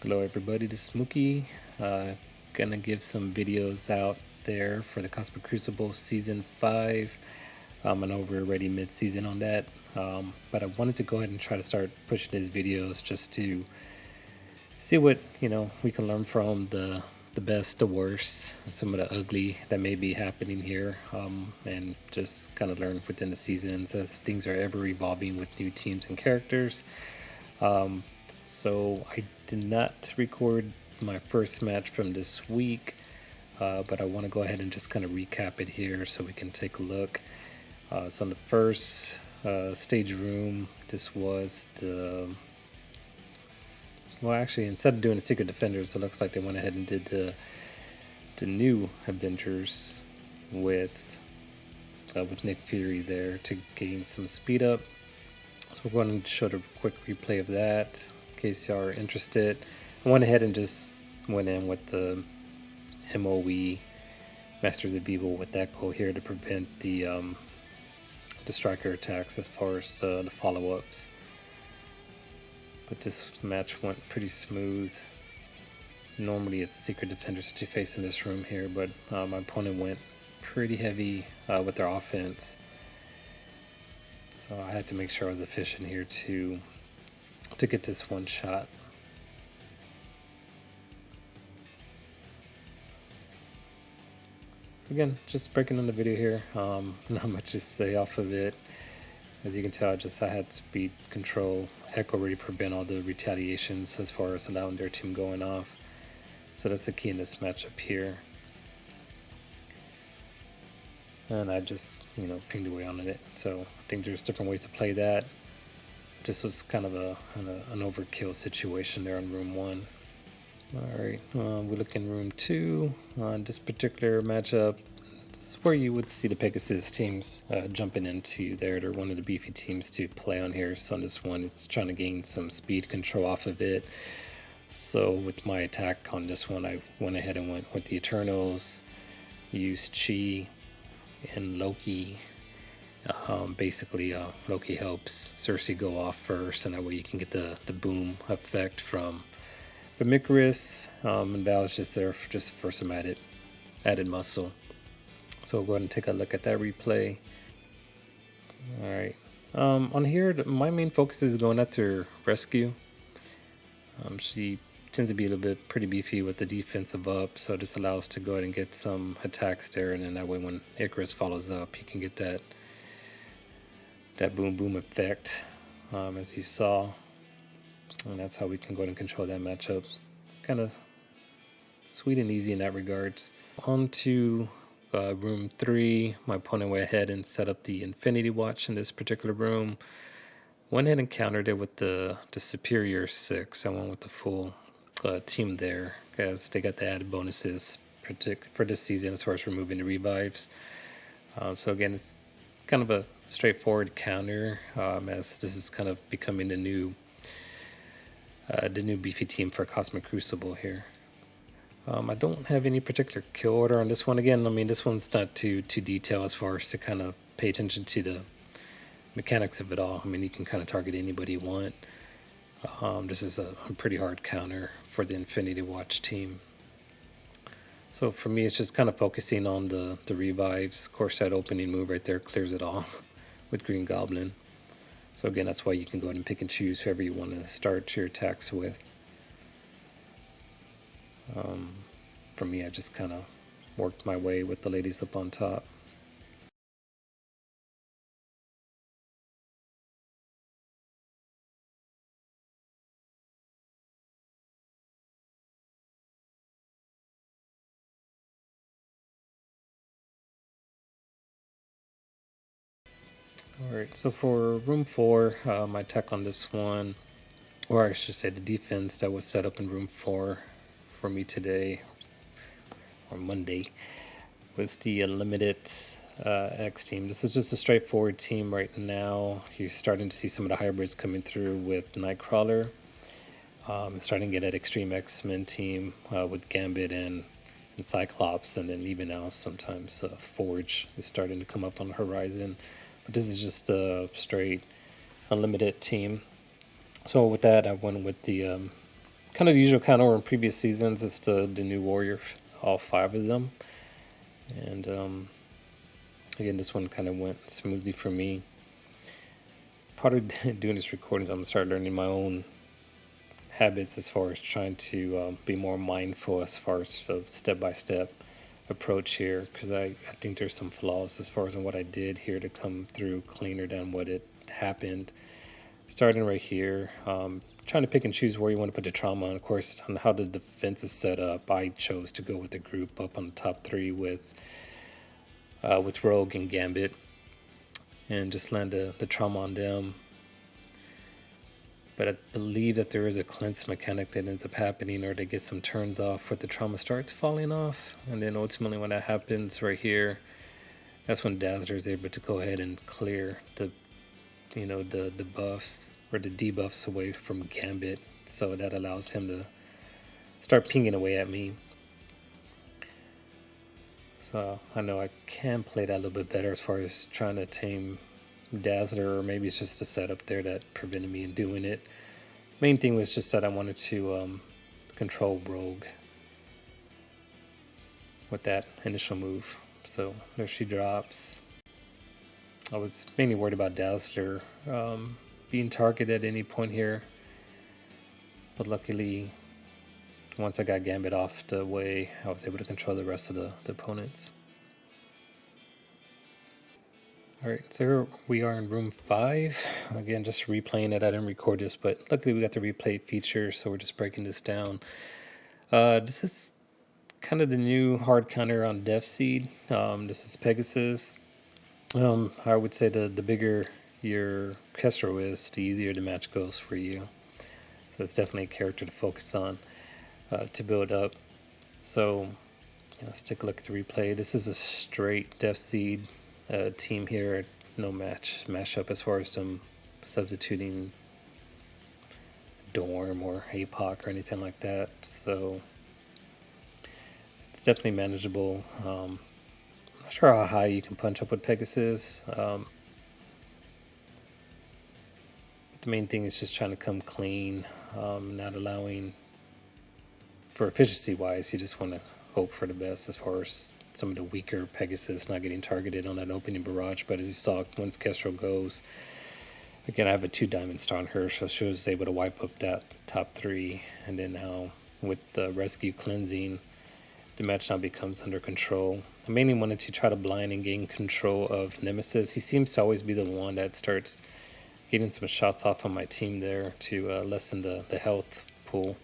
Hello everybody, this is Mookie. Gonna give some videos out there for the Crucible Season 5. I know we're already mid-season on that, but I wanted to go ahead and try to start pushing these videos just to see what, we can learn from the best, the worst, and some of the ugly that may be happening here, and just kind of learn within the seasons as things are ever evolving with new teams and characters. So I did not record my first match from this week, but I want to go ahead and just kind of recap it here so we can take a look. So in the first stage room, this was well, actually, instead of doing the Secret Defenders, it looks like they went ahead and did the new Avengers with Nick Fury there to gain some speed up. So we're going to show a quick replay of that in case y'all are interested. I went ahead and just went in with the MOE Masters of Evil with that goal here to prevent the striker attacks as far as the follow-ups. But this match went pretty smooth. Normally it's Secret Defenders that you face in this room here, but my opponent went pretty heavy with their offense. So I had to make sure I was efficient here to get this one shot. So again, just breaking on the video here. Not much to say off of it. As you can tell, I had speed control, echo ready to prevent all the retaliations as far as allowing their team going off. So that's the key in this matchup here. And I just, pinged away on it. So I think there's different ways to play that. This was kind of an overkill situation there on room 1. Alright, we look in room 2. On this particular matchup, this is where you would see the Pegasus teams jumping into there. They're one of the beefy teams to play on here. So on this one, it's trying to gain some speed control off of it. So with my attack on this one, I went ahead and went with the Eternals, used Chi and Loki. Basically, Loki helps Cersei go off first, and that way you can get the boom effect from Icarus, and Val's just there for some added muscle. So we'll go ahead and take a look at that replay. All right, on here, my main focus is going after Rescue. She tends to be a little bit pretty beefy with the defensive up, so this allows to go ahead and get some attacks there, and then that way when Icarus follows up, you can get that boom effect, as you saw, and that's how we can go ahead and control that matchup. Kind of sweet and easy in that regards. On to room 3, my opponent went ahead and set up the Infinity Watch in this particular room. Went ahead and countered it with the Superior 6. I went with the full team there, because they got the added bonuses for this season as far as removing the revives. So again, it's kind of a straightforward counter, as this is kind of becoming the new beefy team for Cosmic Crucible here. I don't have any particular kill order on this one. Again, I mean, this one's not too detailed as far as to kind of pay attention to the mechanics of it all. I mean, you can kind of target anybody you want. This is a pretty hard counter for the Infinity Watch team. So for me, it's just kind of focusing on the revives. Of course, that opening move right there clears it all with Green Goblin. So again, that's why you can go ahead and pick and choose whoever you want to start your attacks with. For me, I just kind of worked my way with the ladies up on top. Alright, so for room 4, my attack on this one, or I should say the defense that was set up in room 4 for me today, or Monday, was the limited X team. This is just a straightforward team right now. You're starting to see some of the hybrids coming through with Nightcrawler. Starting to get that Extreme X-Men team with Gambit and Cyclops, and then even now sometimes Forge is starting to come up on the horizon. But this is just a straight unlimited team. So with that, I went with the kind of the usual counter in previous seasons. It's the new warrior, all 5 of them. And again, this one kind of went smoothly for me. Part of doing this recording is I'm going to start learning my own habits as far as trying to be more mindful as far as the step-by-step approach here, because I think there's some flaws as far as in what I did here to come through cleaner than what it happened. Starting right here, trying to pick and choose where you want to put the trauma on. Of course, on how the defense is set up, I chose to go with the group up on the top 3 with Rogue and Gambit, and just land the trauma on them. But I believe that there is a cleanse mechanic that ends up happening, or they get some turns off where the trauma starts falling off, and then ultimately when that happens right here, that's when Dazzler is able to go ahead and clear the buffs or the debuffs away from Gambit, so that allows him to start pinging away at me. So I know I can play that a little bit better as far as trying to tame Dazzler, or maybe it's just a setup there that prevented me in doing it. Main thing was just that I wanted to control Rogue with that initial move. So there she drops. I was mainly worried about Dazzler being targeted at any point here, but luckily once I got Gambit off the way, I was able to control the rest of the opponents. Alright, so here we are in room 5. Again, just replaying it. I didn't record this, but luckily we got the replay feature, so we're just breaking this down. This is kind of the new hard counter on Deathseed. This is Pegasus. I would say the bigger your Kestrel is, the easier the match goes for you. So it's definitely a character to focus on to build up. So let's take a look at the replay. This is a straight Deathseed team here. No mashup as far as them substituting Dorm or Apoc or anything like that. So it's definitely manageable. I'm not sure how high you can punch up with Pegasus. But the main thing is just trying to come clean, not allowing, for efficiency wise, you just want to hope for the best as far as some of the weaker Pegasus not getting targeted on that opening barrage. But as you saw, once Kestrel goes, again, I have a 2 diamond star on her, so she was able to wipe up that top 3. And then now with the rescue cleansing, the match now becomes under control. I mainly wanted to try to blind and gain control of Nemesis. He seems to always be the one that starts getting some shots off on my team there to lessen the health pool.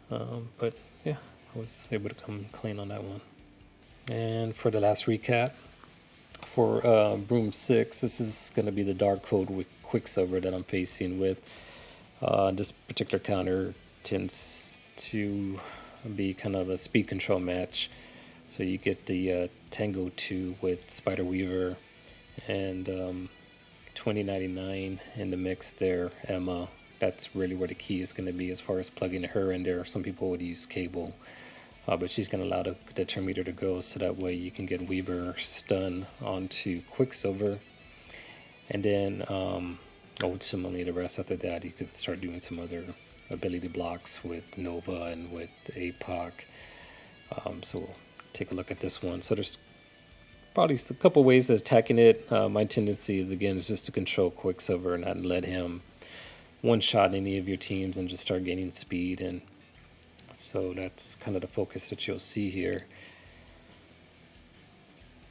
But yeah, I was able to come clean on that one. And for the last recap, for Room 6, this is going to be the Darkhold with Quicksilver that I'm facing with. This particular counter tends to be kind of a speed control match. So you get the Tango 2 with Spider Weaver and 2099 in the mix there, Emma. That's really where the key is going to be as far as plugging her in there. Some people would use cable, but she's going to allow the turn meter to go, so that way you can get Weaver stun onto Quicksilver. And then ultimately the rest after that, you could start doing some other ability blocks with Nova and with Apoc. So we'll take a look at this one. So there's probably a couple ways of attacking it. My tendency is just to control Quicksilver and not let him one-shot any of your teams and just start gaining speed. And so that's kind of the focus that you'll see here.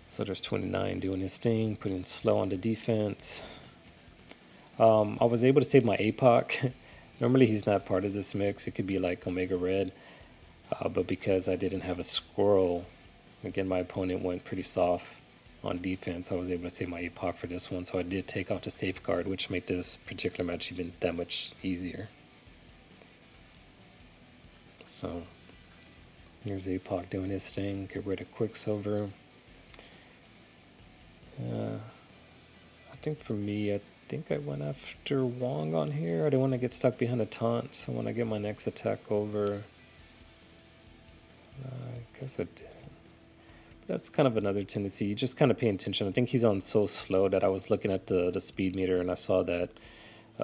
So there's 29 doing his thing, putting slow on the defense. I was able to save my Apoc. Normally he's not part of this mix. It could be like Omega Red. But because I didn't have a squirrel, again, my opponent went pretty soft on defense. I was able to save my Apoc for this one. So I did take off the safeguard, which made this particular match even that much easier. So here's Apoc doing his thing. Get rid of Quicksilver. I think for me, I think I went after Wong on here. I didn't want to get stuck behind a taunt, so when I get my next attack over, I guess I didn't. That's kind of another tendency. You just kind of pay attention. I think he's on so slow that I was looking at the speed meter and I saw that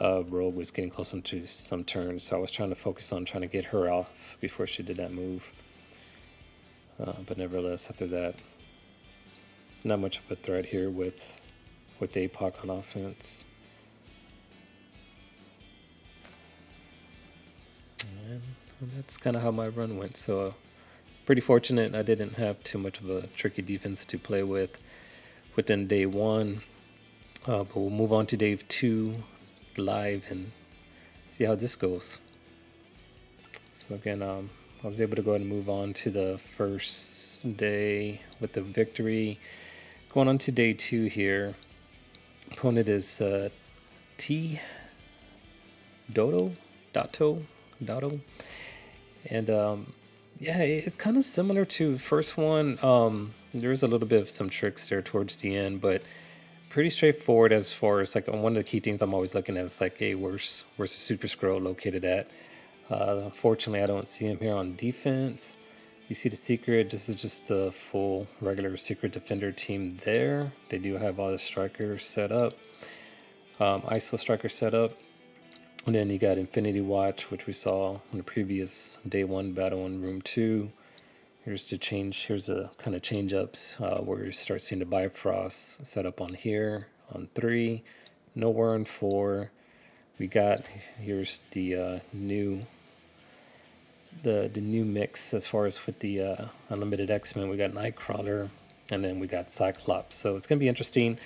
Rogue was getting close into some turns, so I was trying to focus on trying to get her off before she did that move. But nevertheless, after that, not much of a threat here with Apoc on offense. And that's kind of how my run went. So pretty fortunate I didn't have too much of a tricky defense to play with within day one. But we'll move on to day 2 live and see how this goes. So again, I was able to go ahead and move on to the first day with the victory. Going on to day 2 here. Opponent is T Dodo. And yeah, it's kind of similar to the first one. There's a little bit of some tricks there towards the end, but pretty straightforward as far as like one of the key things I'm always looking at is like, hey, where's the Super Scroll located at? Unfortunately, I don't see him here on defense. You see the secret. This is just a full regular secret defender team there. They do have all the strikers set up, ISO striker set up. And then you got Infinity Watch, which we saw in the previous day 1 battle in room 2. Here's the kind of change ups where you start seeing the Bifrost set up on here on 3, Knowhere on 4. Here's the new mix as far as with the Unlimited X-Men. We got Nightcrawler, and then we got Cyclops. So it's gonna be interesting.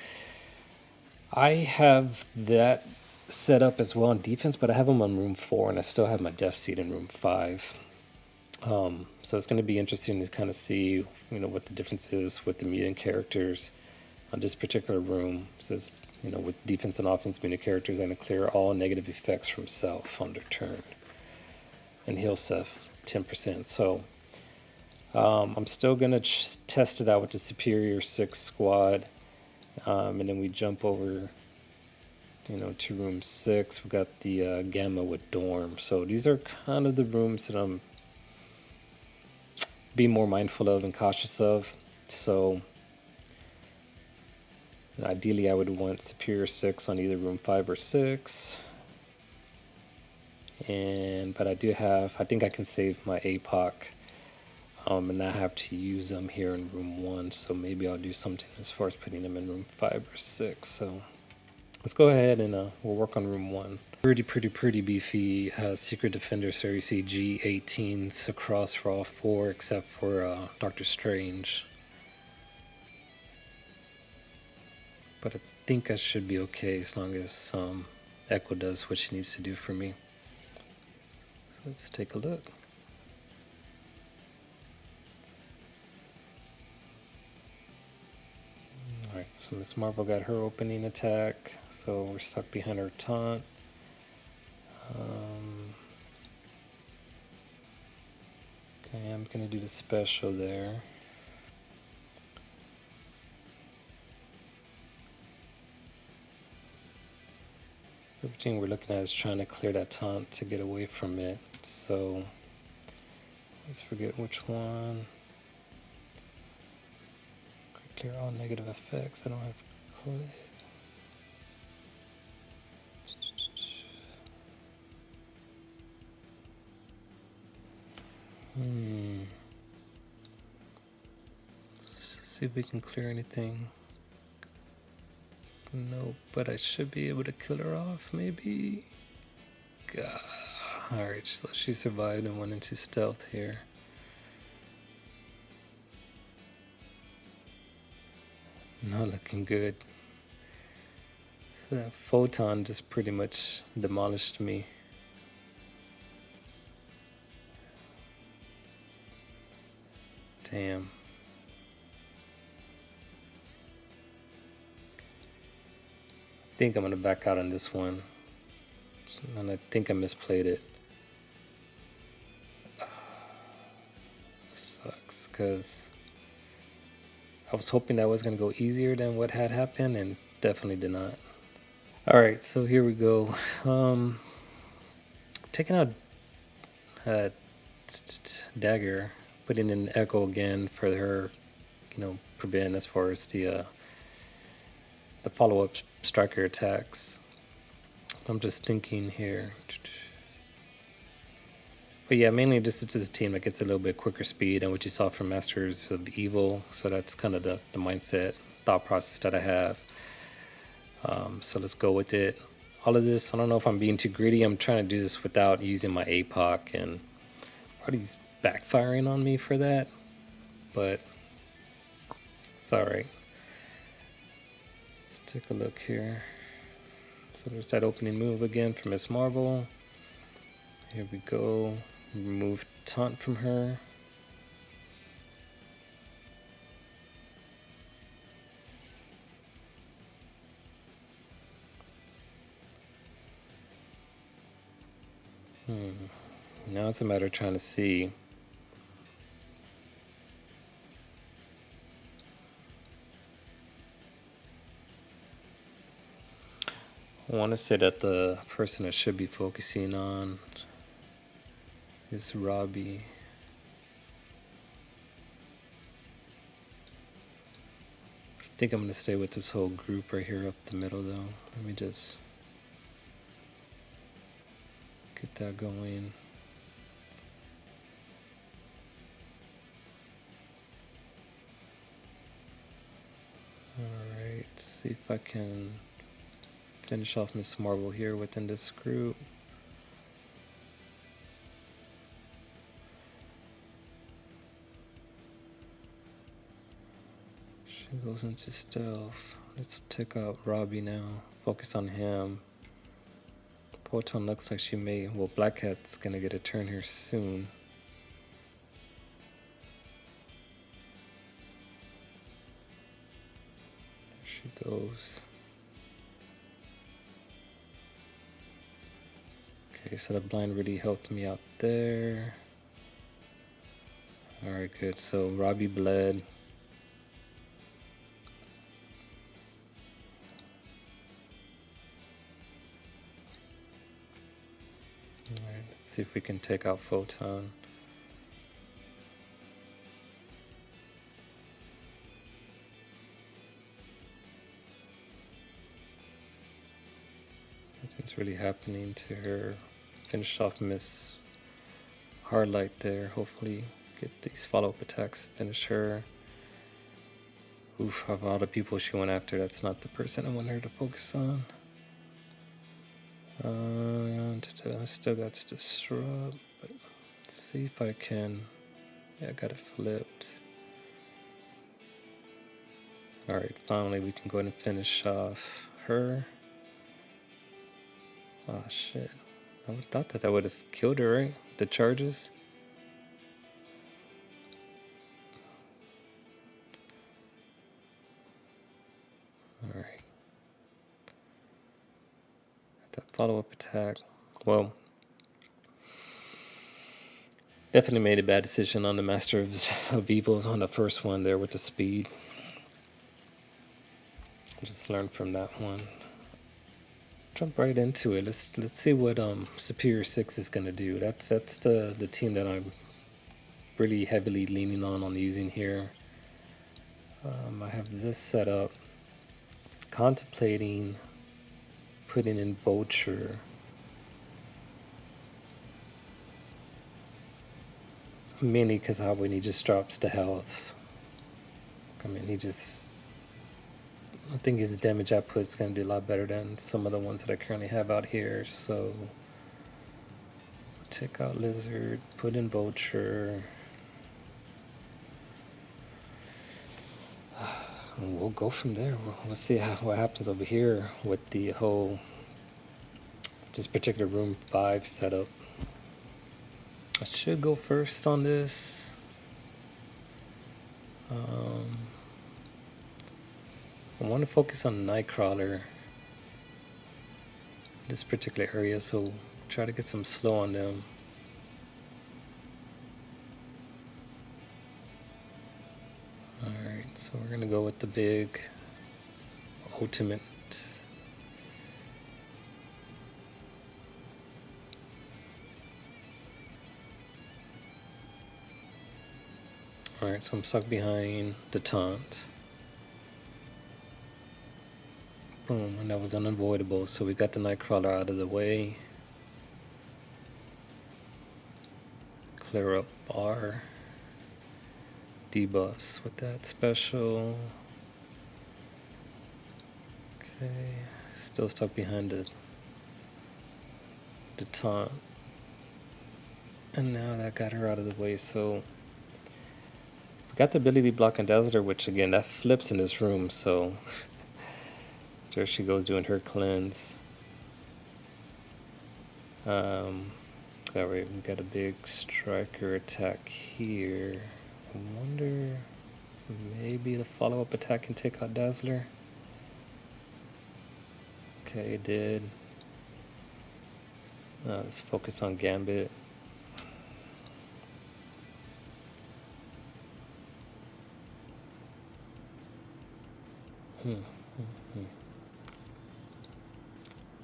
I have that set up as well on defense, but I have them on room 4, and I still have my Deathseed in room 5. So it's going to be interesting to kind of see, what the difference is with the mutant characters on this particular room. Says, with defense and offense, mutant characters are going to clear all negative effects from self on their turn, and heal self 10%. So I'm still going to test it out with the Superior 6 squad, and then we jump over to room 6. We got the Gamma with Dorm. So these are kind of the rooms that I'm being more mindful of and cautious of. So ideally I would want Superior 6 on either room 5 or 6. But I think I can save my Apoc and not have to use them here in room 1. So maybe I'll do something as far as putting them in room 5 or 6. So let's go ahead and we'll work on room 1. Pretty beefy Secret Defender Series CG 18s across for all 4 except for Doctor Strange. But I think I should be okay as long as Echo does what she needs to do for me. So let's take a look. Alright, so Miss Marvel got her opening attack, so we're stuck behind her taunt. Okay, I'm going to do the special there. Everything we're looking at is trying to clear that taunt to get away from it, so let's forget which one. Clear all negative effects. I don't have clear. Let's see if we can clear anything. Nope, but I should be able to kill her off, maybe. God. Alright, so she survived and went into stealth here. Not looking good. That photon just pretty much demolished me. Damn. I think I'm gonna back out on this one. And I think I misplayed it. Sucks, because I was hoping that was going to go easier than what had happened, and definitely did not. Alright, so here we go. Taking out Dagger, putting in Echo again for her, prevent as far as the follow-up striker attacks. I'm just thinking here. But yeah, mainly this is just a team that gets a little bit quicker speed and what you saw from Masters of Evil. So that's kind of the mindset, thought process that I have. So let's go with it. All of this, I don't know if I'm being too greedy. I'm trying to do this without using my Apoc, and party's backfiring on me for that. But it's alright. Let's take a look here. So there's that opening move again from Miss Marvel. Here we go. Remove taunt from her. Now it's a matter of trying to see. I want to say that the person I should be focusing on is Robbie. I think I'm going to stay with this whole group right here up the middle though. Let me just get that going. Alright, see if I can finish off Miss Marvel here within this group. She goes into stealth. Let's take out Robbie now. Focus on him. Photon looks like she may. Well, Black Cat's gonna get a turn here soon. There she goes. Okay, so the blind really helped me out there. Alright, good. So Robbie bled. Alright, let's see if we can take out Photon. Nothing's really happening to her. Finish off Miss Hardlight there. Hopefully get these follow-up attacks to finish her. Oof, of all the people she went after, that's not the person I want her to focus on. I still got to disrupt, but let's see if I can. Yeah, I got it flipped. Alright, finally we can go ahead and finish off her. Oh shit. I would have thought that would have killed her, right? The charges. Alright. That follow-up attack. Well, definitely made a bad decision on the Master of Evils on the first one there with the speed. Just learn from that one. Jump right into it. Let's see what Superior 6 is gonna do. That's the team that I'm really heavily leaning on using here. I have this set up. Contemplating putting in Vulture. Mainly because how when he just drops the health. I mean, I think his damage output is going to do a lot better than some of the ones that I currently have out here. So, take out Lizard, put in Vulture. And we'll go from there. We'll see what happens over here with the whole, this particular room 5 setup. I should go first on this. I want to focus on Nightcrawler, this particular area, so try to get some slow on them. Alright, so we're going to go with the big ultimate. Alright, so I'm stuck behind the taunt. Boom, and that was unavoidable. So we got the Nightcrawler out of the way. Clear up our debuffs with that special. Okay, still stuck behind the taunt. And now that got her out of the way, so we got the ability to block and Dazzler, which again, that flips in this room, so there she goes doing her cleanse. Alright, we got a big striker attack here. I wonder, maybe the follow-up attack can take out Dazzler? Okay, it did. Let's focus on Gambit.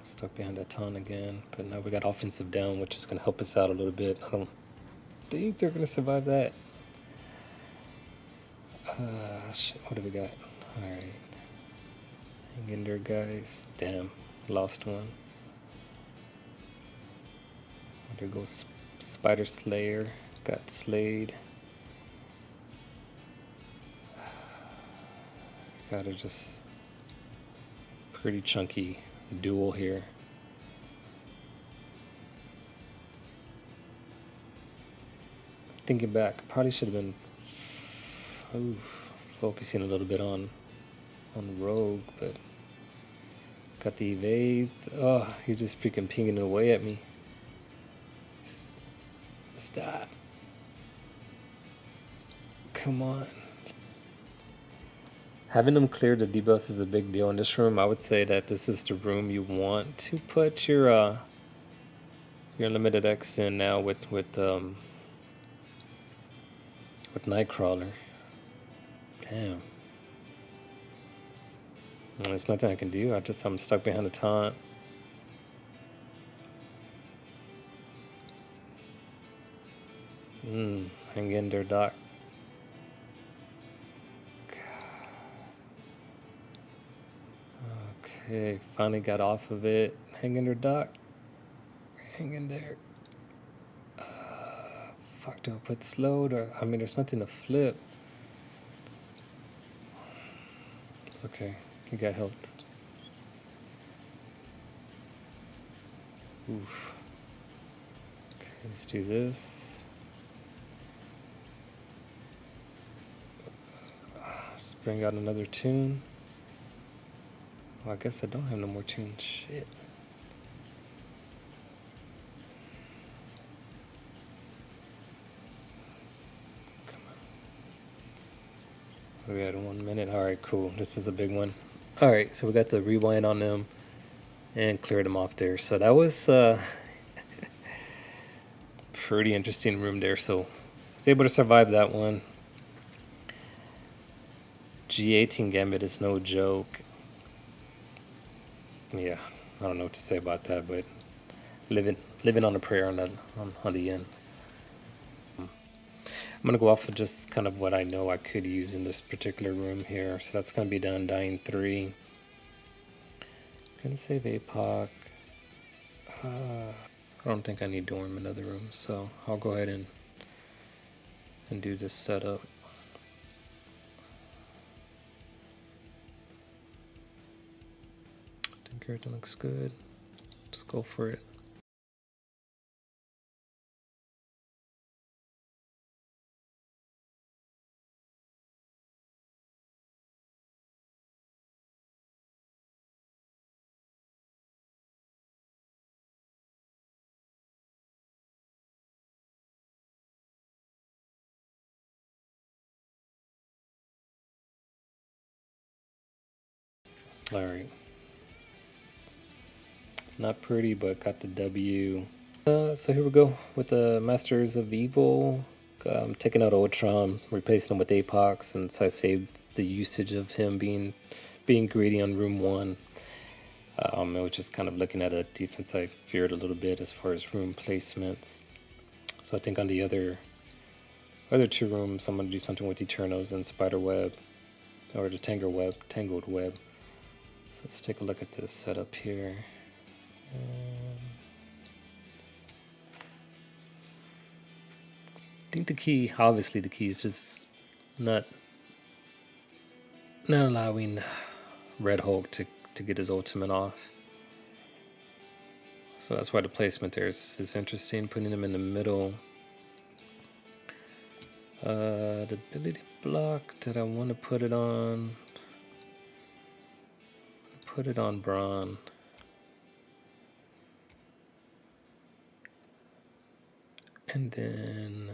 Stuck behind that ton again, but now we got offensive down, which is going to help us out a little bit. I don't think they're going to survive that. Shit, what do we got? Alright. Hang in there, guys. Damn, lost one. There goes Spider Slayer. Got slayed. Got a just pretty chunky duel here. Thinking back, probably should have been focusing a little bit on Rogue, but got the evades. Oh, he's just freaking pinging away at me. Stop. Come on. Having them clear the debuffs is a big deal in this room. I would say that this is the room you want to put your limited X in now with Nightcrawler. Damn. There's nothing I can do. I'm stuck behind the taunt. Hang in there, Doc. Okay, finally got off of it. Hang in there, Doc. Hang in there. Fuck, do I put slowed or... I mean, there's nothing to flip. It's okay. You got help. Oof. Okay, let's do this. Let's bring out another tune. Well, I guess I don't have no more tunes. Shit. Come on. We had 1 minute. Alright, cool. This is a big one. Alright, so we got the rewind on them and cleared them off there. So that was pretty interesting room there. So I was able to survive that one. G18 Gambit is no joke. Yeah, I don't know what to say about that, but living on a prayer on the end. I'm gonna go off of just kind of what I know I could use in this particular room here. So that's gonna be the Undying 3. Gonna save Apoc. I don't think I need Dorm in other rooms, so I'll go ahead and do this setup. Everything looks good. Just go for it. All right. Not pretty, but got the W. So here we go with the Masters of Evil. Taking out Ultron, replacing him with Apoc, since I saved the usage of him being greedy on room 1. I was just kind of looking at a defense I feared a little bit as far as room placements. So I think on the other 2 rooms, I'm going to do something with Eternals and Spider Web, or the Tangled Web. So let's take a look at this setup here. I think the key, obviously the key is just not allowing Red Hulk to get his ultimate off. So that's why the placement there is interesting, putting him in the middle. The ability block that I want to put it on. Put it on Braun. And then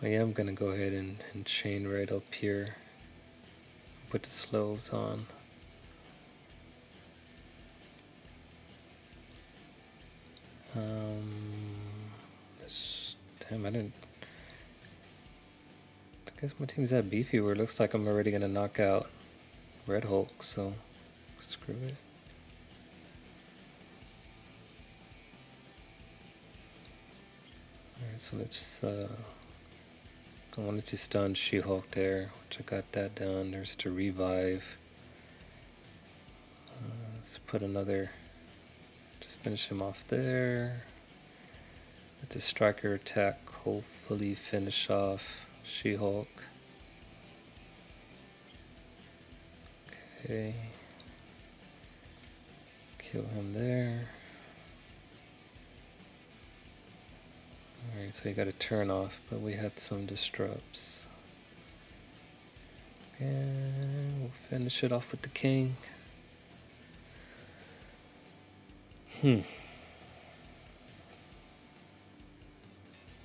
I am gonna go ahead and chain right up here. Put the slows on. Damn, I guess my team's that beefy where it looks like I'm already gonna knock out Red Hulk, so screw it. Alright, so let's I wanted to stun She-Hulk there, which I got that done. There's to revive. Let's put another, just finish him off there. Let the striker attack hopefully finish off She-Hulk. Okay. Kill him there. Alright, so you got a turn off, but we had some disrupts. And we'll finish it off with the king. And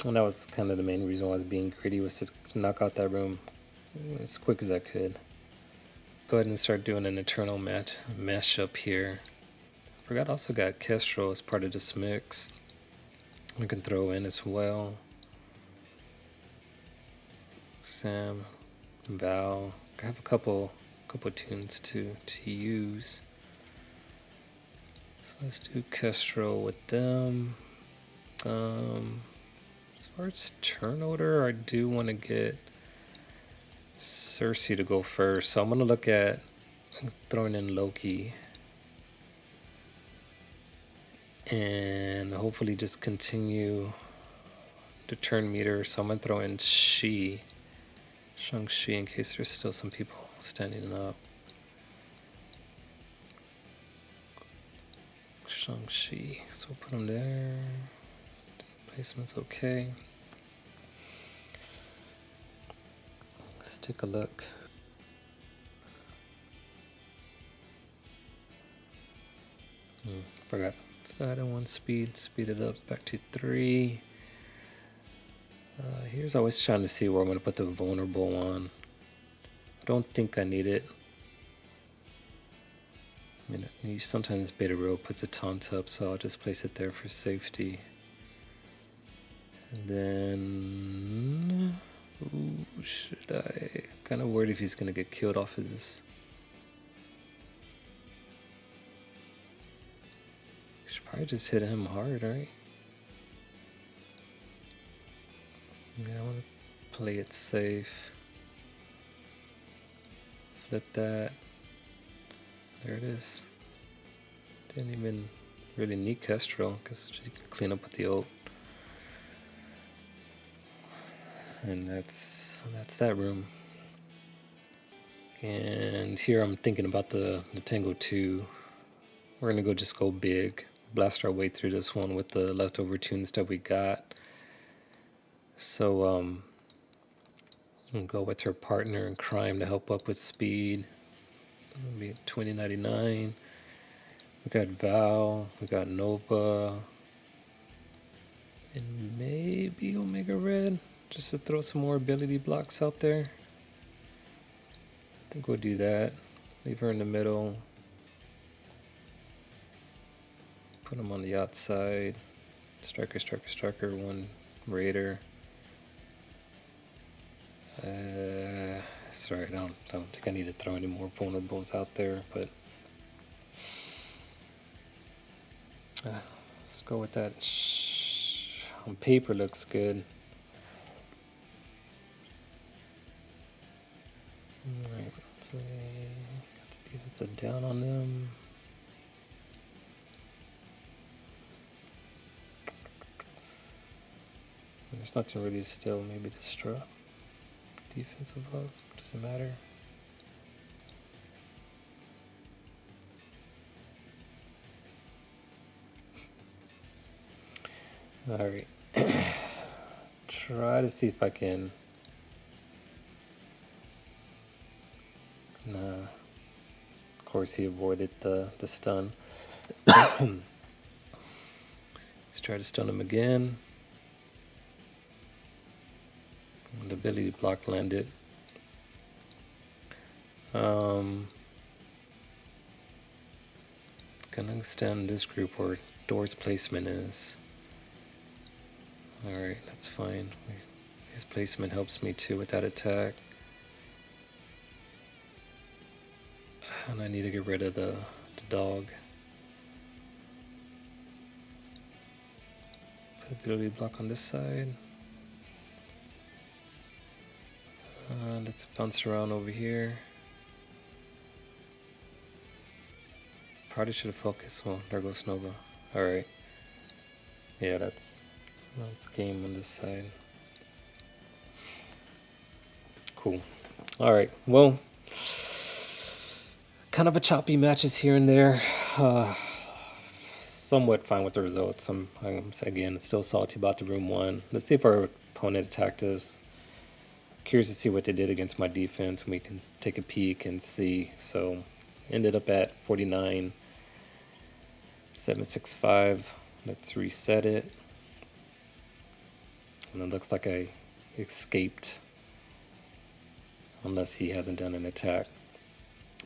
that was kind of the main reason why I was being greedy, was to knock out that room as quick as I could. Go ahead and start doing an Eternal mashup here. I forgot I also got Kestrel as part of this mix. We can throw in as well. Sam, Val. I have a couple tunes to use. So let's do Kestrel with them. As far as turn order, I do want to get Cersei to go first. So I'm gonna look at throwing in Loki. And hopefully just continue the turn meter. So I'm going to throw in Shang-Chi, in case there's still some people standing up. Shang-Chi, so we'll put him there. Placement's okay. Let's take a look. Forgot. So I don't want speed it up back to 3. Here's always trying to see where I'm going to put the vulnerable on. I don't think I need it. I mean, sometimes Beta Row puts a taunt up, so I'll just place it there for safety. And then, should I? Kind of worried if he's going to get killed off of this. Should probably just hit him hard, right? Yeah, I want to play it safe. Flip that. There it is. Didn't even really need Kestrel because she can clean up with the ult. And that's that room. And here I'm thinking about the Tango 2. We're gonna just go big. Blast our way through this one with the leftover tunes that we got. So we'll go with her partner in crime to help up with speed. It'll be 2099. We got Val, we got Nova, and maybe Omega Red, just to throw some more ability blocks out there. I think we'll do that. Leave her in the middle. Put them on the outside. Striker, one Raider. Sorry, I don't think I need to throw any more vulnerables out there, but let's go with that. On paper looks good. Alright, so got the defensive down on them. There's nothing really still, maybe disrupt. Defensive up, doesn't matter. Alright. Try to see if I can. Nah. Of course he avoided the stun. Let's try to stun him again. The ability block landed. Can understand this group where Door's placement is. Alright, that's fine. His placement helps me too with that attack. And I need to get rid of the dog. Put ability block on this side. Let's bounce around over here. Probably should have focused. Well, there goes Nova. Alright. Yeah, that's game on this side. Cool. Alright, well, kind of a choppy matches here and there. Somewhat fine with the results. I'm again still salty about the room one. Let's see if our opponent attacked us. Curious to see what they did against my defense, and we can take a peek and see. So ended up at 49, 765. Let's reset it. And it looks like I escaped, unless he hasn't done an attack.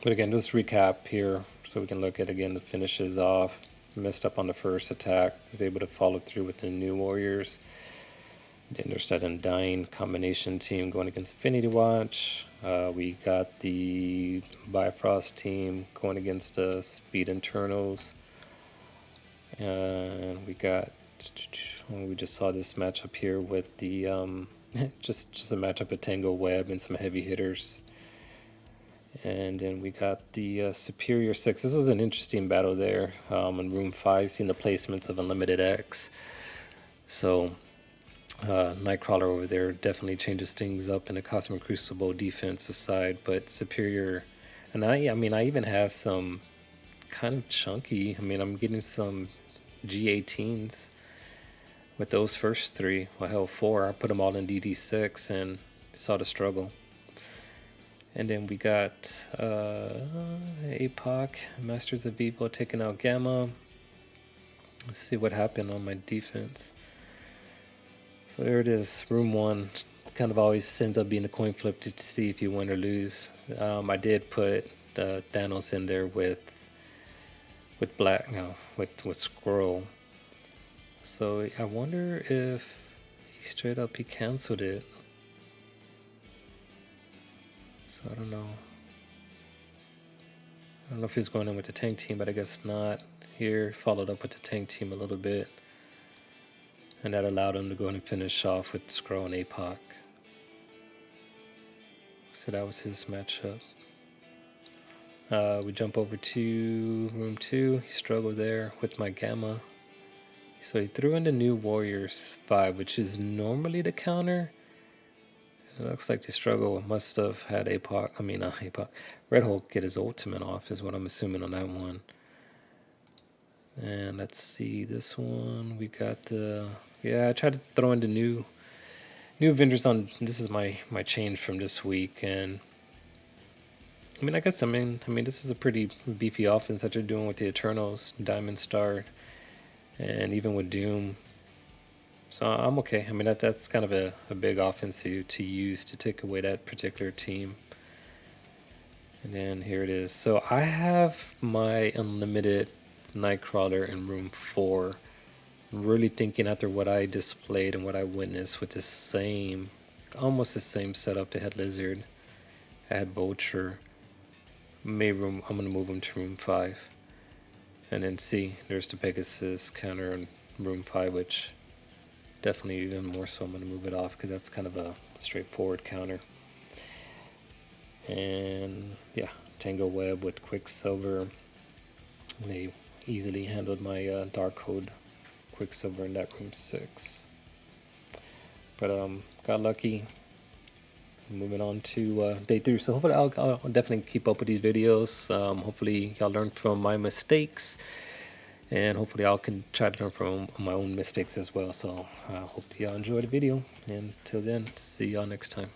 But again, just recap here so we can look at again the finishes off. Messed up on the first attack, was able to follow through with the New Warriors. Then there's that Undying combination team going against Infinity Watch. We got the Bifrost team going against the Speed Eternals. And we got, we just saw this matchup here with the, just a matchup of Tangled Web and some heavy hitters. And then we got the Superior 6. This was an interesting battle there in Room 5, seeing the placements of Unlimited X. So Nightcrawler over there definitely changes things up in the Cosmic Crucible defensive side, but Superior, and I mean, I even have some kind of chunky, I mean, I'm getting some G18s with those first three, well, hell, 4. I put them all in DD6 and saw the struggle. And then we got Apoc, Masters of Evil taking out Gamma. Let's see what happened on my defense. So there it is, room 1. Kind of always ends up being a coin flip to see if you win or lose. I did put Thanos in there with Black, no, with Squirrel. So I wonder if he canceled it. So I don't know. I don't know if he's going in with the tank team, but I guess not. Here, followed up with the tank team a little bit. And that allowed him to go and finish off with Skrull and Apoc. So that was his matchup. We jump over to room 2. He struggled there with my Gamma. So he threw in the New Warriors 5, which is normally the counter. It looks like the struggle must have had Apoc. I mean, not Apoc. Red Hulk get his ultimate off is what I'm assuming on that one. And let's see this one. We got the I tried to throw in the new Avengers on. This is my change from this week, and I mean, I guess I mean this is a pretty beefy offense that you're doing with the Eternals, Diamond Star, and even with Doom. So I'm okay. I mean, that's kind of a big offense to use to take away that particular team. And then here it is. So I have my unlimited Nightcrawler in room 4. I'm really thinking after what I displayed and what I witnessed with almost the same setup. They had Lizard, I had Vulture. I'm gonna move him to room 5. And then see, there's the Pegasus counter in room 5, which definitely even more so I'm going to move it off because that's kind of a straightforward counter. And yeah, Tangled Web with Quicksilver. They easily handled my Darkhold Quicksilver in that room 6. But got lucky. Moving on to day 3. So hopefully I'll definitely keep up with these videos. Hopefully y'all learn from my mistakes, and hopefully I can try to learn from my own mistakes as well. So I hope y'all enjoy the video, and till then, see y'all next time.